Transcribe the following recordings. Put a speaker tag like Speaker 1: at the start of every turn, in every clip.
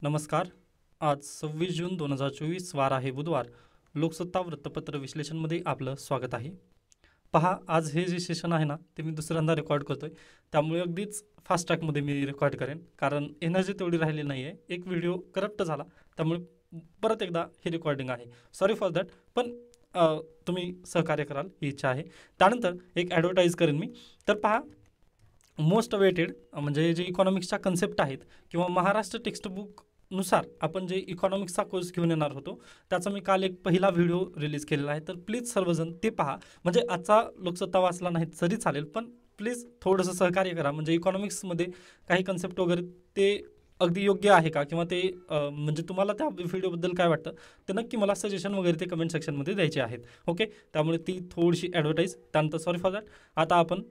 Speaker 1: नमस्कार. आज 26 जून 2024 वार आहे बुधवार. लोकसत्ता वृत्तपत्र विश्लेषणमध्ये आपलं स्वागत आहे. पहा, आज हे जे सेशन आहे ना ते मी दुसऱ्यांदा रेकॉर्ड करतोय, त्यामुळे अगदीच फास्ट ट्रॅकमध्ये मी रेकॉर्ड करेन, कारण एनर्जी तेवढी राहिली नाही आहे. एक व्हिडिओ करप्ट झाला, त्यामुळे परत एकदा हे रेकॉर्डिंग आहे. Sorry for that. पण तुम्ही सहकार्य कराल ही इच्छा आहे. त्यानंतर एक ॲडव्हर्टाईज करेन मी. तर पहा, मोस्ट अवेटेड म्हणजे जे इकॉनॉमिक्सच्या कन्सेप्ट आहेत किंवा महाराष्ट्र टेक्स्टबुक नुसार आपण जे इकॉनॉमिक्सचा कोर्स घेऊन येणार होतो, त्याचा मी काल एक पहिला व्हिडिओ रिलीज केलेला आहे. तर प्लीज सर्वजण ते पहा. म्हणजे आजचा लोकसत्ता वाचला नाही तरी चालेल, पण प्लीज थोडंसं सहकार्य करा. म्हणजे इकॉनॉमिक्समध्ये काही कन्सेप्ट वगैरे ते अगदी योग्य आहे का, किंवा ते म्हणजे तुम्हाला त्या व्हिडिओबद्दल काय वाटतं ते नक्की मला सजेशन वगैरे ते कमेंट सेक्शनमध्ये द्यायचे आहेत. ओके, त्यामुळे ती थोडीशी ॲडव्हर्टाईज. त्यानंतर सॉरी फॉर दॅट. आता आपण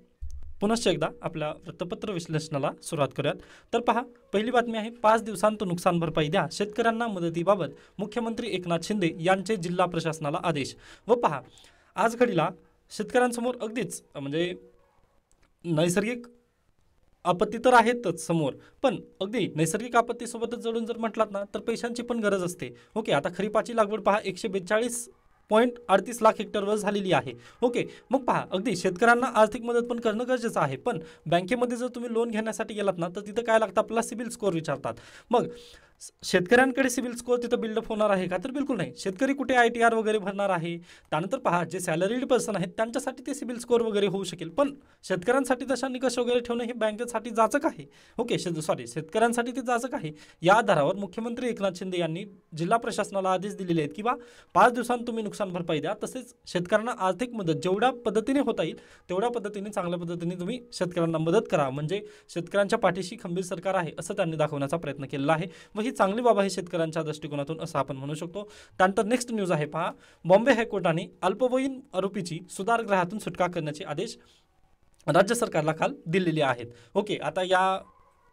Speaker 1: पुनश्च एकदा आपल्या वृत्तपत्र विश्लेषणाला सुरुवात करूयात. तर पहा, पहिली बातमी आहे, 5 दिवसांत नुकसान भरपाई द्या, शेतकऱ्यांना मदतीबाबत मुख्यमंत्री एकनाथ शिंदे यांचे जिल्हा प्रशासनाला आदेश. व पहा, आज घडीला शेतकऱ्यांसमोर अगदीच म्हणजे नैसर्गिक आपत्ती तर आहेतच समोर, पण अगदी नैसर्गिक आपत्तीसोबतच जोडून जर म्हटलात ना तर पैशांची पण गरज असते. ओके, आता खरीपाची लागवड पहा 142.38 लाख हेक्टरवर झालेली आहे. ओके, मग पहा, अगदी शेतकऱ्यांना आर्थिक मदत पण करणं गरजेचं आहे. पण बँकेमध्ये जर तुम्ही लोन घेण्यासाठी गेलात ना तर तिथं काय लागतं, आपला सिबिल स्कोअर विचारतात. मग शेतकऱ्यांकडे सिबिल स्कोअर तिथं बिल्डअप होणार आहे का, तर बिलकुल नाही. शेतकरी कुठे ITR वगैरे भरणार आहे. त्यानंतर पहा, जे सॅलरीड पर्सन आहेत त्यांच्यासाठी ते सिबिल स्कोअर वगैरे होऊ शकेल, पण शेतकऱ्यांसाठी तशा निकष वगैरे ठेवणं हे बँकेसाठी जाचक आहे. ओके, शेतकऱ्यांसाठी ते जाचक आहे. या आधारावर मुख्यमंत्री एकनाथ शिंदे यांनी जिल्हा प्रशासनाला आदेश दिलेले आहेत की 5 दिवसांत तुम्ही नुकसान भरपाई द्या, तसेच शेतकऱ्यांना आर्थिक मदत जेवढ्या पद्धतीने होता येईल तेवढ्या पद्धतीने चांगल्या पद्धतीने तुम्ही शेतकऱ्यांना मदत करा. म्हणजे शेतकऱ्यांच्या पाठीशी खंबीर सरकार आहे असं त्यांनी दाखवण्याचा प्रयत्न केलेला आहे. व ही चांगली बाब आहे शेतकऱ्यांच्या दृष्टिकोनातून, असं आपण म्हणू शकतो. त्यानंतर नेक्स्ट न्यूज आहे पहा, बॉम्बे हायकोर्टाने अल्पवयीन आरोपीची सुधारगृहातून सुटका करण्याचे आदेश राज्य सरकारला काल दिलेले आहेत. ओके, आता या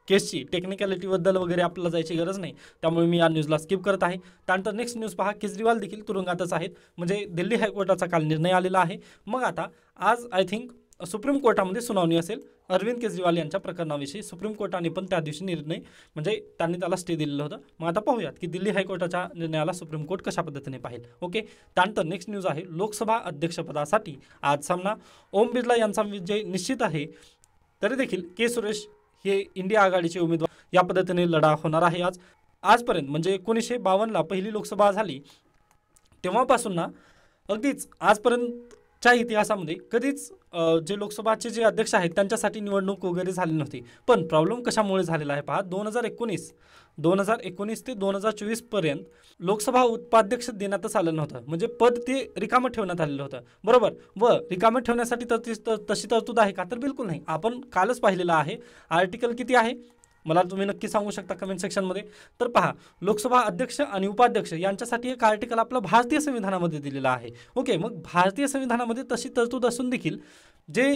Speaker 1: केसची टेक्निकॅलिटीबद्दल वगैरे आपल्याला जायची गरज नाही, त्यामुळे मी या न्यूजला स्किप करत आहे. त्यानंतर नेक्स्ट न्यूज पहा, केजरीवाल देखील तुरुंगातच आहेत. म्हणजे दिल्ली हायकोर्टाचा काल निर्णय आलेला आहे. मग आता आज आय थिंक सुप्रीम कोर्टामध्ये सुनावणी असेल अरविंद केजरीवाल यांच्या प्रकरणाविषयी. सुप्रीम कोर्टाने पण त्या दिवशी निर्णय म्हणजे त्यांनी त्याला स्टे दिलेलं होतं. मग आता पाहूयात की दिल्ली हायकोर्टाच्या निर्णयाला सुप्रीम कोर्ट कशा पद्धतीने पाहिल. ओके, त्यानंतर नेक्स्ट न्यूज आहे, लोकसभा अध्यक्षपदासाठी आज सामना. ओम बिर्ला यांचा विजय निश्चित आहे, तरी देखील के सुरेश हे इंडिया आघाडीचे उमेदवार या पद्धतीने लढा होणार आहे. आजपर्यंत म्हणजे 1952ला पहिली लोकसभा झाली तेव्हापासून ना अगदीच आजपर्यंतच्या इतिहासामध्ये कधीच जे लोकसभाचे जे अध्यक्ष आहेत त्यांच्यासाठी निवडणूक वगैरे झाली नव्हती. पण प्रॉब्लेम कशामुळे झालेला आहे पहा, 2019 ते 2024 पर्यंत लोकसभा उपाध्यक्ष देण्यातच आलं नव्हतं. म्हणजे पद ते रिकामं ठेवण्यात आलेलं होतं, बरोबर. व रिकामं ठेवण्यासाठी तशी तरतूद आहे का, तर बिलकुल नाही. आपण कालच पाहिलेलं आहे. आर्टिकल किती आहे मला तुम्ही नक्की सांगू शकता कमेंट सेक्शनमध्ये. तर पहा, लोकसभा अध्यक्ष आणि उपाध्यक्ष यांच्यासाठी एक आर्टिकल आपला भारतीय संविधानामध्ये दिलेला आहे. ओके, मग भारतीय संविधानामध्ये तशी तरतूद असून देखील जे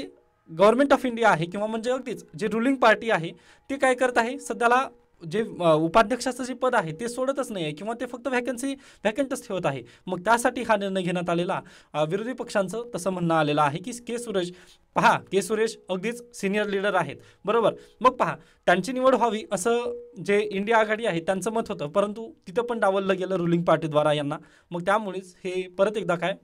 Speaker 1: गव्हर्नमेंट ऑफ इंडिया आहे किंवा म्हणजे अगदीच जे रुलिंग पार्टी आहे ते काय करत आहे, सध्याला जे उपाध्यक्षाचं जे पद आहे ते सोडतच नाही आहे किंवा ते फक्त व्हॅकंटच ठेवत आहे. मग त्यासाठी हा निर्णय घेण्यात आलेला. विरोधी पक्षांचं तसं म्हणणं आलेलं आहे की के सुरेश अगदीच सिनियर लीडर आहेत, बरोबर. मग पहा, त्यांची निवड व्हावी असं जे इंडिया आघाडी आहे त्यांचं मत होतं, परंतु तिथं पण डावललं गेलं रुलिंग पार्टीद्वारा यांना. मग त्यामुळेच हे परत एकदा काय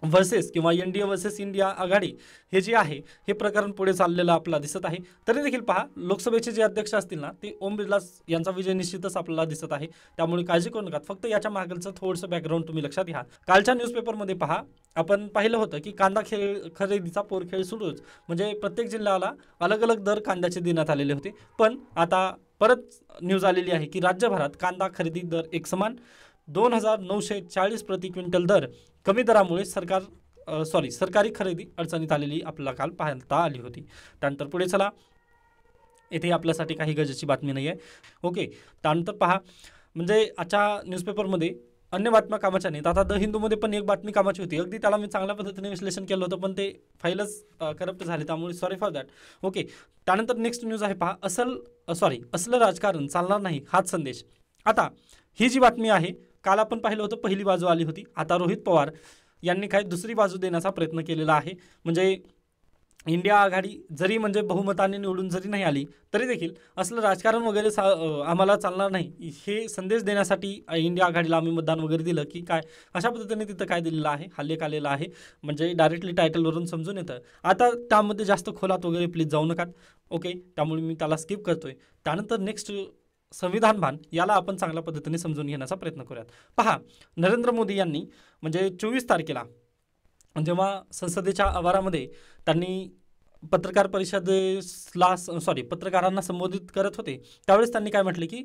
Speaker 1: वर्सेस किंवा NDA वर्सेस इंडिया आघाडी हे जे आहे हे प्रकरण पुढे चाललेलं आपल्याला दिसत आहे. तरी देखील पहा, लोकसभेचे जे अध्यक्ष असतील ना ते ओम बिर्ला यांचा विजय निश्चितच आपल्याला दिसत आहे, त्यामुळे काळजी करू नका. फक्त याच्या मागचं थोडंसं बॅकग्राऊंड तुम्ही लक्षात घ्या. कालच्या न्यूजपेपरमध्ये पहा, आपण पाहिलं होतं की कांदा खरेदीचा पोरखेळ सुरूच. म्हणजे प्रत्येक जिल्ह्याला अलग अलग दर कांद्याचे देण्यात आलेले होते. पण आता परत न्यूज आलेली आहे की राज्यभरात कांदा खरेदी दर एकसमान, 2,940 प्रति क्विंटल दर कमी दरामुळे सरकारी खरेदी अडचणीत आलेली आपल्याला काल पाहता आली होती. त्यानंतर पुढे चला, येथे आपल्यासाठी काही गरजेची बातमी नाही आहे. ओके, त्यानंतर पहा, म्हणजे आजच्या न्यूजपेपरमध्ये अन्य बातम्या कामाच्या नाहीत. आता द हिंदूमध्ये पण एक बातमी कामाची होती, अगदी त्याला मी चांगल्या पद्धतीने विश्लेषण केलं होतं, पण ते फाईलच करप्ट झाले, त्यामुळे सॉरी फॉर दॅट. ओके, त्यानंतर नेक्स्ट न्यूज आहे पहा, असलं राजकारण चालणार नाही, हाच संदेश. आता ही जी बातमी आहे, काल आपण पाहिलं होतं पहिली बाजू आली होती. आता रोहित पवार यांनी काय दुसरी बाजू देण्याचा प्रयत्न केलेला आहे. म्हणजे इंडिया आघाडी जरी म्हणजे बहुमताने निवडून जरी नाही आली तरी देखील असलं राजकारण वगैरे आम्हाला चालणार नाही हे संदेश देण्यासाठी इंडिया आघाडीला आम्ही मतदान वगैरे दिलं की काय, अशा पद्धतीने तिथं काय दिलेलं आहे, हल्लेख आलेला आहे. म्हणजे डायरेक्टली टायटलवरून समजून येतं. आता त्यामध्ये जास्त खोलात वगैरे प्लीज जाऊ नका. ओके, त्यामुळे मी त्याला स्किप करतोय. त्यानंतर नेक्स्ट संविधान भान, याला आपण चांगल्या पद्धतीने समजून घेण्याचा प्रयत्न करूयात. पहा, नरेंद्र मोदी यांनी म्हणजे 24 तारखेला जेव्हा संसदेच्या आवारामध्ये त्यांनी पत्रकारांना संबोधित करत होते त्यावेळेस त्यांनी काय म्हटले की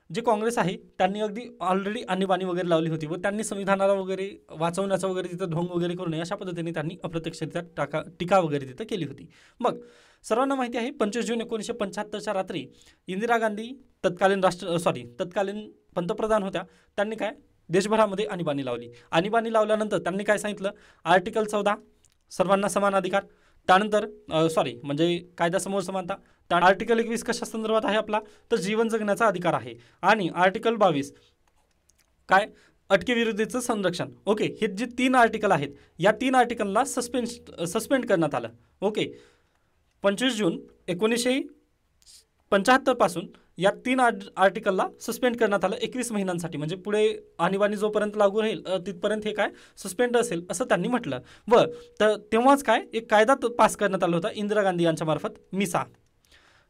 Speaker 1: जे काँग्रेस आहे त्यांनी अगदी ऑलरेडी आणीबाणी वगैरे लावली होती व त्यांनी संविधानाला वगैरे वाचवण्याचा वगैरे तिथं ढोंग वगैरे करू नये अशा पद्धतीने त्यांनी अप्रत्यक्षरित्या टीका वगैरे तिथं केली होती. मग सर्वांना माहिती आहे 25 जून 1975च्या रात्री इंदिरा गांधी तत्कालीन पंतप्रधान होत्या. त्यांनी काय देशभरामध्ये आणीबाणी लावली. आणीबाणी लावल्यानंतर त्यांनी काय सांगितलं, आर्टिकल 14 सर्वांना समान अधिकार, त्यानंतर म्हणजे कायद्यासमोर समानता, आर्टिकल 21 कशा संदर्भात आहे आपला, तर जीवन जगण्याचा अधिकार आहे, आणि आर्टिकल 22 काय अटकेविरुद्धचं संरक्षण. ओके, हे जे 3 आर्टिकल आहेत या 3 आर्टिकलला सस्पेंड करण्यात आलं. ओके, 25 जून 1975 पासून या 3 आर्टिकलला सस्पेंड करण्यात आलं 21 महिन्यांसाठी. म्हणजे पुढे आणीबाणी जोपर्यंत लागू राहील तिथपर्यंत हे काय सस्पेंड असेल असं त्यांनी म्हटलं. व तेव्हाच काय एक कायदा पास करण्यात आला होता इंदिरा गांधी यांच्या मार्फत, मिसा.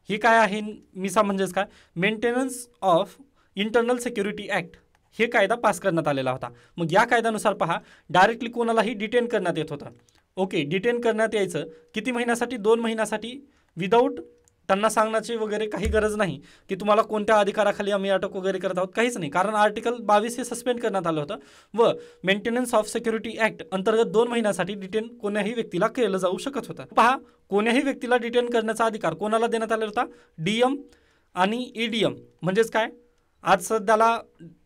Speaker 1: ही काय आहे मिसा म्हणजेच काय, maintenance of internal security act, हे कायदा पास करण्यात आलेला होता. मग या कायद्यानुसार पहा, डायरेक्टली कोणालाही डिटेन करण्यात येत होतं. ओके, डिटेन करण्यात यायचं किती महिन्यासाठी, 2 महिन्यासाठी, विदाऊट त्यांना सांगण्याची वगैरे काही गरज नाही की तुम्हाला कोणत्या अधिकाराखाली आम्ही अटक वगैरे करत आहोत, काहीच नाही. कारण आर्टिकल 22 हे सस्पेंड करण्यात आलं होतं व मेंटेनन्स ऑफ सिक्युरिटी ॲक्ट अंतर्गत 2 महिन्यासाठी डिटेन कोण्याही व्यक्तीला केलं जाऊ शकत होतं. पहा, कोण्याही व्यक्तीला डिटेन करण्याचा अधिकार कोणाला देण्यात आला होता, डीएम आणि ईडीएम. म्हणजेच काय, आज सध्याला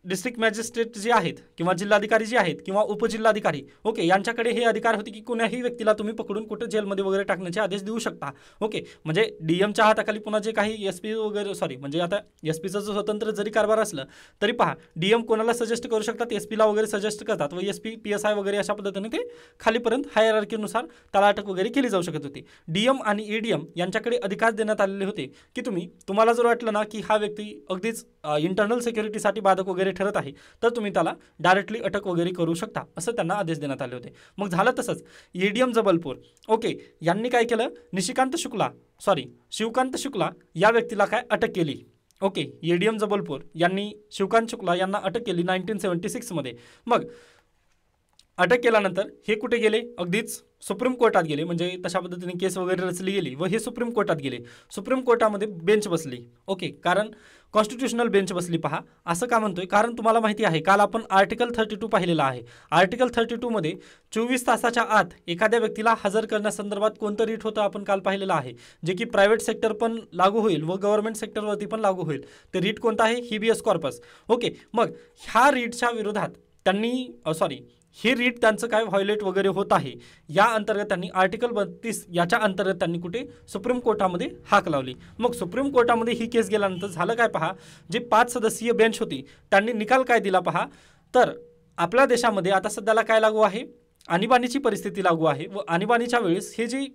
Speaker 1: डिस्ट्रिक्ट मॅजिस्ट्रेट जे आहेत किंवा जिल्हाधिकारी जे आहेत किंवा उपजिल्हाधिकारी, ओके, यांच्याकडे हे अधिकार होते की कोण्याही व्यक्तीला तुम्ही पकडून कुठे जेलमध्ये वगैरे टाकण्याचे आदेश देऊ शकता. ओके, म्हणजे डीएमच्या हाताखाली पुन्हा जे काही एसपी वगैरे म्हणजे आता एसपीचं जो स्वतंत्र जरी कारभार असलं तरी पहा, डीएम कोणाला सजेस्ट करू शकतात, एसपीला वगैरे सजेस्ट करतात व एसपी PSI वगैरे अशा पद्धतीने ते खालीपर्यंत हायरार्कीनुसार त्याला अटक वगैरे केली जाऊ शकत होती. डीएम आणि ईडीएम यांच्याकडे अधिकार देण्यात आलेले होते की तुम्हाला जर वाटलं ना की हा व्यक्ती अगदीच इंटरनल सिक्युरिटीसाठी बाधक वगैरे ठरत आहे तर तुम्ही त्याला डायरेक्टली अटक वगैरे करू शकता, असं त्यांना आदेश देण्यात आले होते. मग झालं तसंच EDM जबलपूर, ओके, यांनी काय केलं, शिवकांत शुक्ला या व्यक्तीला काय अटक केली. ओके, EDM जबलपूर यांनी शिवकांत शुक्ला यांना अटक केली 1976 मध्ये. मग अटक केल्यानंतर हे कुठे गेले, अगदीच सुप्रीम कोर्टात गेले. म्हणजे तशा पद्धतीने केस वगैरे रचली गेली व हे सुप्रीम कोर्टात गेले. सुप्रीम कोर्टामध्ये बेंच बसली. ओके, कारण कॉन्स्टिट्युशनल बेंच बसली. पहा, असं का म्हणतोय, कारण तुम्हाला माहिती आहे काल आपण आर्टिकल 32 पाहिलेला आहे. आर्टिकल 32 मध्ये 24 तासाच्या आत एखाद्या व्यक्तीला हजर करण्यासंदर्भात कोणतं रीट होतं आपण काल पाहिलेलं आहे, जे की प्रायव्हेट सेक्टर पण लागू होईल व गव्हर्नमेंट सेक्टरवरती पण लागू होईल. ते रीट कोणतं आहे, हिबियस कॉर्पस. ओके, मग ह्या रीटच्या विरोधात त्यांनी हे रीट त्यांचं काय व्हायोलेट वगैरे होत आहे, या अंतर्गत त्यांनी आर्टिकल 32 याच्या अंतर्गत त्यांनी कुठे सुप्रीम कोर्टामध्ये हाक लावली. मग सुप्रीम कोर्टामध्ये ही केस गेल्यानंतर झालं काय पहा, जे 5 सदस्यीय बेंच होती त्यांनी निकाल काय दिला पहा, तर आपल्या देशामध्ये आता सध्याला काय लागू आहे, आणीबाणीची परिस्थिती लागू आहे व आणीबाणीच्या वेळेस हे जे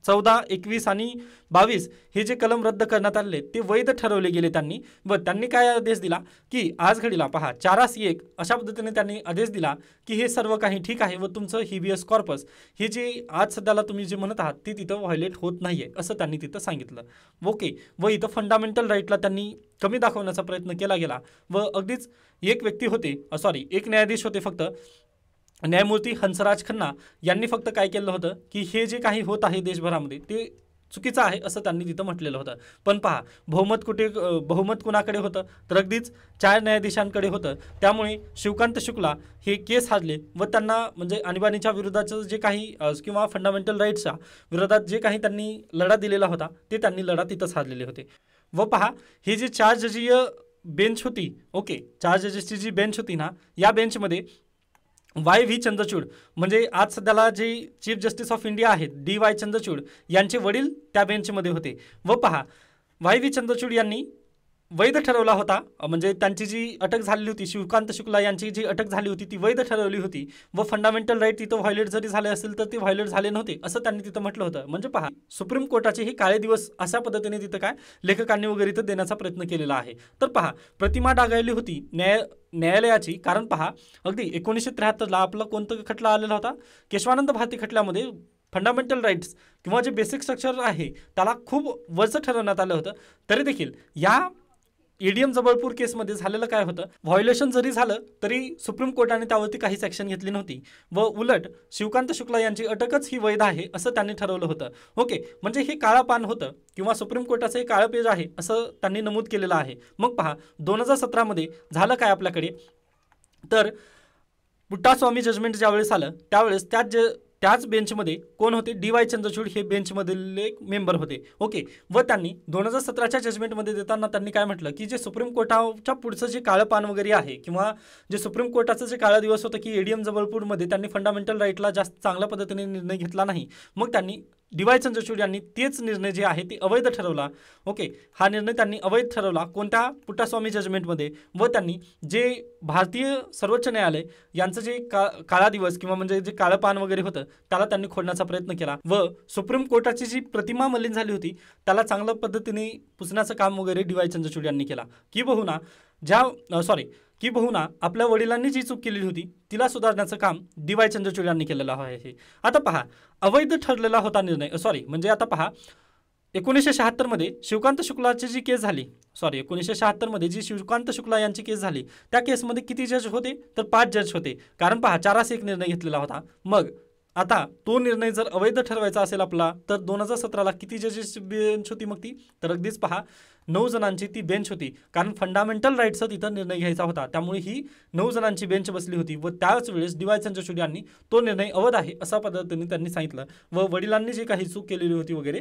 Speaker 1: 14, 21 आणि 22 हे जे कलम रद्द करण्यात आले ते वैध ठरवले गेले त्यांनी. व त्यांनी काय आदेश दिला की आज घडीला पहा 4:1 अशा पद्धतीने त्यांनी आदेश दिला की हे सर्व काही ठीक आहे व तुमचं हिबियस कॉर्पस हे जे आज सध्याला तुम्ही जे म्हणत आहात ते तिथं व्हायोलेट होत नाही आहे असं त्यांनी तिथं सांगितलं. ओके, व इथं फंडामेंटल राईटला त्यांनी कमी दाखवण्याचा प्रयत्न केला गेला व अगदीच एक व्यक्ती होते, एक न्यायाधीश होते फक्त, न्यायमूर्ती हंसराज खन्ना यांनी फक्त काय केलं होतं की हे जे काही होत आहे देशभरामध्ये ते चुकीचं आहे असं त्यांनी तिथं म्हटलेलं होतं. पण पहा, बहुमत कुणाकडे होतं, तर अगदीच 4 न्यायाधीशांकडे होतं. त्यामुळे शिवकांत शुक्ला हे केस हारले व त्यांना म्हणजे आणीबाणीच्या विरोधाचं जे काही किंवा फंडामेंटल राईट्सच्या विरोधात जे काही त्यांनी लढा दिलेला होता ते त्यांनी लढा तिथंच हारलेले होते. व पहा, ही जी 4 जजीय बेंच होती, ओके, 4 जजेसची जी बेंच होती ना, या बेंचमध्ये YV चंद्रचूड म्हणजे आज सध्याला जे चीफ जस्टिस ऑफ इंडिया आहेत DY चंद्रचूड यांचे वडील त्या बेंचमध्ये होते. व पहा, YV चंद्रचूड यांनी वैध ठरवला होता, म्हणजे त्यांची जी अटक झालेली होती, शिवकांत शुक्ला यांची जी अटक झाली होती ती वैध ठरवली होती व फंडामेंटल राईट तिथं व्हायोलेट जरी झाले असेल तर ते व्हायोलेट झाले नव्हते असं त्यांनी तिथं म्हटलं होतं. म्हणजे पहा, सुप्रीम कोर्टाचे हे काळे दिवस अशा पद्धतीने तिथं काय लेखकांनी वगैरे इथं देण्याचा प्रयत्न केलेला आहे. तर पहा, प्रतिमा डागाळली होती न्यायालयाची. कारण पहा, अगदी 1973ला आपला कोणतं खटला आलेला होता, केशवानंद भारती खटल्यामध्ये फंडामेंटल राईट्स किंवा जे बेसिक स्ट्रक्चर आहे त्याला खूप वरचं ठरवण्यात आलं होतं. तरी देखील या ईडीएम जबलपूर केसमध्ये झालेलं काय होतं, व्हायोलेशन जरी झालं तरी सुप्रीम कोर्टाने त्यावरती काहीच ॲक्शन घेतली नव्हती व उलट शिवकांत शुक्ला यांची अटकच ही वैध आहे असं त्यांनी ठरवलं होतं. ओके, म्हणजे हे काळं पान होतं किंवा सुप्रीम कोर्टाचं हे काळं पेज आहे असं त्यांनी नमूद केलेलं आहे. मग पहा, 2017मध्ये झालं काय आपल्याकडे, तर पुट्टास्वामी जजमेंट ज्यावेळेस आलं त्यावेळेस त्याच बेंचमध्ये कोण होते, डी.वाय. चंद्रचूड हे बेंचमधले एक मेंबर होते. ओके, व त्यांनी 2017च्या जजमेंटमध्ये देताना त्यांनी काय म्हटलं की जे सुप्रीम कोर्टाच्या पुढचं जे काळं पान वगैरे आहे किंवा जे सुप्रीम कोर्टाचं जे काळा दिवस होतं की ईडीएम जबलपूरमध्ये त्यांनी फंडामेंटल राईटला जास्त चांगल्या पद्धतीने निर्णय घेतला नाही. मग त्यांनी डी.वाय. चंद्रचूड यांनी तेच निर्णय जे आहे ते अवैध ठरवला. ओके, हा निर्णय त्यांनी अवैध ठरवला कोणत्या, पुट्टास्वामी जजमेंटमध्ये. व त्यांनी जे भारतीय सर्वोच्च न्यायालय यांचं जे काळा दिवस किंवा म्हणजे जे काळं पान वगैरे होतं त्याला त्यांनी खोडण्याचा प्रयत्न केला व सुप्रीम कोर्टाची जी प्रतिमा मलिन झाली होती त्याला चांगल्या पद्धतीने पुसण्याचं काम वगैरे डी.वाय. चंद्रचूड यांनी केला. किंबहुना आपल्या वडिलांनी जी चूक केलेली होती तिला सुधारण्याचं काम डी.वाय. चंद्रचूड यांनी केलेलं आहे. आता पहा, अवैध ठरलेला होता निर्णय, म्हणजे आता पहा, 1976मध्ये शिवकांत शुक्लाची जी केस झाली, 1976मध्ये जी शिवकांत शुक्ला यांची केस झाली त्या केसमध्ये किती जज होते, तर 5 जज होते. कारण पहा, 4-1 निर्णय घेतलेला होता. मग आता तो निर्णय जर अवैध ठरवायचा असेल आपला, तर 2017ला किती जजेस बेंच होती मग ती, तर अगदीच पहा 9 जणांची ती बेंच होती. कारण फंडामेंटल राईट्सचा तिथं निर्णय घ्यायचा होता, त्यामुळे ही 9 जणांची बेंच बसली होती व त्याच वेळेस डी.वाय. चंद्रचूड यांनी तो निर्णय अवैध आहे अशा पद्धतीने त्यांनी सांगितलं व वडिलांनी जी काही चूक केलेली होती वगैरे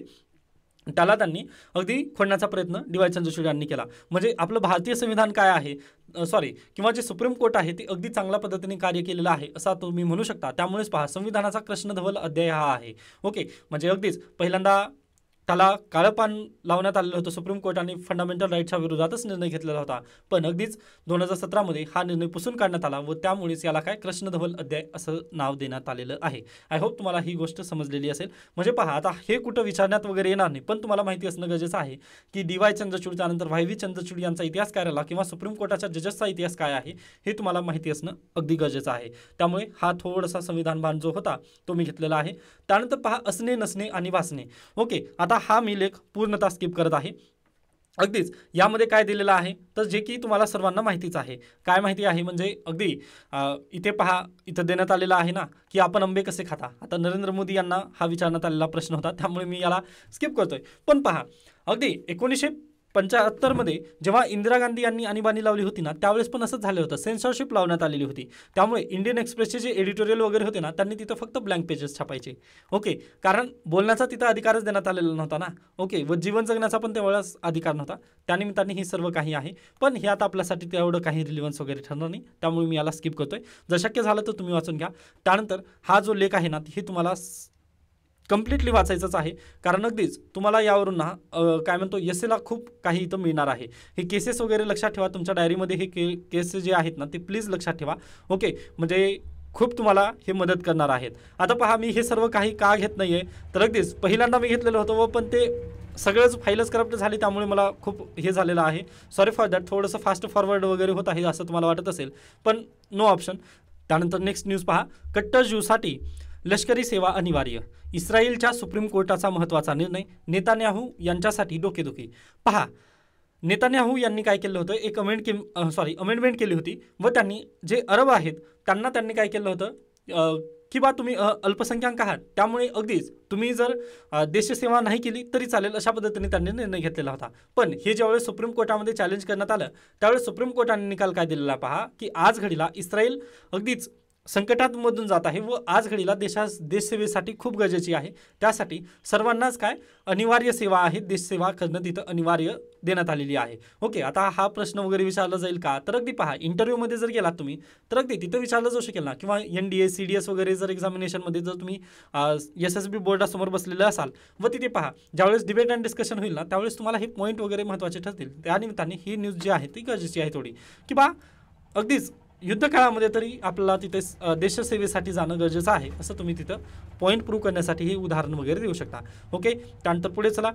Speaker 1: त्याला त्यांनी अगदी खोडण्याचा प्रयत्न डी.वाय. चंद्रचूड यांनी केला. म्हणजे आपलं भारतीय संविधान काय आहे, किंवा जे सुप्रीम कोर्ट आहे ते अगदी चांगल्या पद्धतीने कार्य केलेलं आहे असा तुम्ही म्हणू शकता. त्यामुळेच पहा, संविधानाचा कृष्णधवल अध्याय हा आहे. ओके, म्हणजे अगदीच पहिल्यांदा त्याला काळं पान लावण्यात आलेलं होतं, सुप्रीम कोर्टाने फंडामेंटल राईट्सच्या विरोधातच निर्णय घेतलेला होता. पण अगदीच 2017मध्ये हा निर्णय पुसून काढण्यात आला व त्यामुळेच याला काय कृष्णधवल अध्याय असं नाव देण्यात आलेलं आहे. आय होप तुम्हाला ही गोष्ट समजलेली असेल. म्हणजे पहा, आता हे कुठं विचारण्यात वगैरे येणार नाही, पण तुम्हाला माहिती असणं गरजेचं आहे की डी.वाय. चंद्रचूड त्यानंतर व्हाय.व्ही. चंद्रचूड यांचा इतिहास काय राहिला किंवा सुप्रीम कोर्टाच्या जजेसचा इतिहास काय आहे हे तुम्हाला माहिती असणं अगदी गरजेचं आहे. त्यामुळे हा थोडासा संविधान बाण जो होता तो मी घेतलेला आहे. त्यानंतर पहा, असणे, नसणे आणि वाचणे. ओके, आता हा मी लेख पूर्णतः स्किप करत आहे. अगदीच यामध्ये काय दिलेलं आहे, तर जे की तुम्हाला सर्वांना माहितीच आहे. काय माहिती आहे म्हणजे अगदी इथे पहा, इथं देण्यात आलेलं आहे ना की आपण आंबे कसे खाता. आता नरेंद्र मोदी यांना हा विचारण्यात आलेला प्रश्न होता, त्यामुळे मी याला स्किप करतोय. पण पहा, अगदी 1975मध्ये जेव्हा इंदिरा गांधी यांनी आणीबाणी लावली होती ना, त्यावेळेस पण असंच झालं होतं, सेन्सॉरशिप लावण्यात आलेली होती. त्यामुळे इंडियन एक्सप्रेसचे जे एडिटोरियल वगैरे होते ना, त्यांनी तिथं फक्त ब्लँक पेजेस छापायचे. ओके, कारण बोलण्याचा तिथं अधिकारच देण्यात आलेला नव्हता ना. ओके, व जीवन जगण्याचा पण त्यावेळेस अधिकार नव्हता. त्यानिमित्ताने ही सर्व काही आहे, पण हे आता आपल्यासाठी तेवढं काही रिलिव्हन्स वगैरे ठरणार नाही, त्यामुळे मी याला स्किप करतोय. जर शक्य झालं तर तुम्ही वाचून घ्या. त्यानंतर हा जो लेख आहे ना, हे तुम्हाला कम्प्लिटली वाचायचंच आहे. कारण अगदीच तुम्हाला यावरून ना काय म्हणतो, एसेला खूप काही इथं मिळणार आहे. हे केसेस वगैरे लक्षात ठेवा, तुमच्या डायरीमध्ये हे केसेस जे आहेत ना ते प्लीज लक्षात ठेवा. ओके, म्हणजे खूप तुम्हाला हे मदत करणार आहेत. आता पहा, मी हे सर्व काही का घेत नाही आहे, तर अगदीच पहिल्यांदा मी घेतलेलं होतं व पण ते सगळंच फाईलच करप्ट झाली, त्यामुळे मला खूप हे झालेलं आहे. Sorry for that. थोडंसं फास्ट फॉरवर्ड वगैरे होत आहे असं तुम्हाला वाटत असेल, पण नो ऑप्शन. त्यानंतर नेक्स्ट न्यूज पहा, कट्टर ज्यूसाठी लष्करी सेवा अनिवार्य, इस्रायलच्या सुप्रीम कोर्टाचा महत्त्वाचा निर्णय, नेतान्याहू यांच्यासाठी डोकेदुखी. पहा, नेतान्याहू यांनी काय केलं होतं, एक अमेंडमेंट केली होती व त्यांनी जे अरब आहेत त्यांनी काय केलं होतं की बा तुम्ही अल्पसंख्याक आहात, त्यामुळे अगदीच तुम्ही जर देशसेवा नाही केली तरी चालेल अशा पद्धतीने त्यांनी निर्णय घेतलेला होता. पण हे ज्यावेळेस सुप्रीम कोर्टामध्ये चॅलेंज करण्यात आलं त्यावेळेस सुप्रीम कोर्टाने निकाल काय दिलेला पहा, की आज घडीला इस्रायल अगदीच संकटांमधून जात आहे व आज घडीला देशसेवेसाठी खूप गरजेची आहे. त्यासाठी सर्वांनाच काय अनिवार्य सेवा आहे, देशसेवा करणं तिथं अनिवार्य देण्यात आलेली आहे. ओके, आता हा प्रश्न वगैरे विचारला जाईल का, तर अगदी पहा इंटरव्ह्यूमध्ये जर गेलात तुम्ही तर अगदी तिथं विचारलं जाऊ शकेल ना, किंवा NDA CDS वगैरे जर एक्झामिनेशनमध्ये जर तुम्ही SSB बोर्डासमोर बसलेले असाल व तिथे पहा ज्यावेळेस डिबेट अँड डिस्कशन होईल ना, त्यावेळेस तुम्हाला हे पॉईंट वगैरे महत्त्वाचे ठरतील. त्यानिमित्ताने ही न्यूज जी आहे ती गरजेची आहे थोडी, की बा अगदीच युद्धकाळामध्ये तरी आपल्याला तिथे देशसेवेसाठी जाणं गरजेचं आहे, असं तुम्ही तिथं पॉईंट प्रूव्ह करण्यासाठी हे उदाहरण वगैरे देऊ शकता. ओके, त्यानंतर पुढे चला.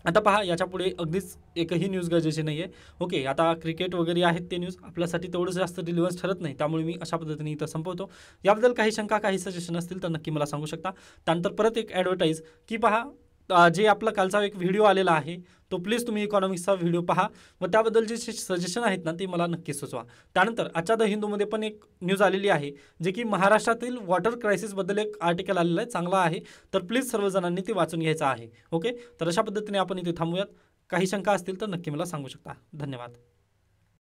Speaker 1: आता पहा याच्या पुढे अगदीच एकही न्यूज गरजेची नाही आहे. ओके, आता क्रिकेट वगैरे आहेत ते न्यूज आपल्यासाठी तेवढंच जास्त रिलिव्हन्स ठरत नाही, त्यामुळे मी अशा पद्धतीने इथं संपवतो. याबद्दल काही शंका काही सजेशन असतील तर नक्की मला सांगू शकता. त्यानंतर परत एक ॲडव्हर्टाईज की पहा जे आपला कालचा एक व्हिडिओ आलेला आहे तो प्लीज तुम्ही इकॉनॉमिक्सचा व्हिडिओ पहा व त्याबद्दल जे सजेशन आहेत ना ते मला नक्की सुचवा. त्यानंतर आजच्या द हिंदूमध्ये पण एक न्यूज आलेली आहे जे की महाराष्ट्रातील वॉटर क्रायसिसबद्दल एक आर्टिकल आलेलं आहे, चांगला आहे, तर प्लीज सर्वजणांनी ते वाचून घ्यायचं आहे. ओके, तर अशा पद्धतीने आपण इथे थांबूयात. काही शंका असतील तर नक्की मला सांगू शकता. धन्यवाद.